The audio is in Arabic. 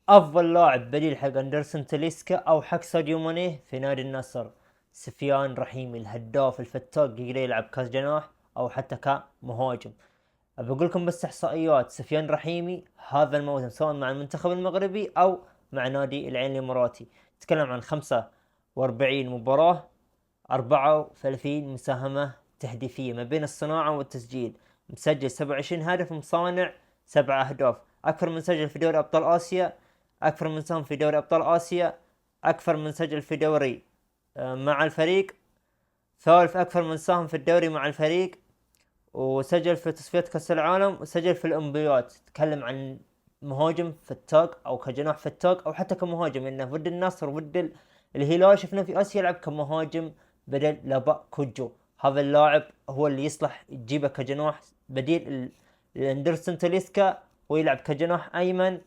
افضل لاعب بديل حق اندرسون تاليسكا او حق ساديو ماني في نادي النصر سفيان رحيمي، الهداف الفتاك، يقدر يلعب كجناح او حتى كمهاجم. بقول لكم بس احصائيات سفيان رحيمي هذا الموسم سواء مع المنتخب المغربي او مع نادي العين الاماراتي، تتكلم عن 45 مباراة، 34 مساهمة تهديفية ما بين الصناعة والتسجيل، مسجل 27 هدف، مصانع 7 أهداف، أكثر من سجل في دوري أبطال آسيا، أكثر من سهم في دوري أبطال آسيا، أكثر من سجل في دوري مع الفريق، ثالث أكثر من سهم في الدوري مع الفريق، وسجل في تصفيات كأس العالم، وسجل في الأولمبيات. تتكلم عن مهاجم فتاك أو كجناح فتاك أو حتى كمهاجم، إنه ضد النصر وضد الهلال شفنا في آسيا يلعب كمهاجم بدل لابا كوجو. هذا اللاعب هو اللي يصلح تجيبه كجناح بديل الاندرسون تاليسكا، ويلعب كجناح أيمن.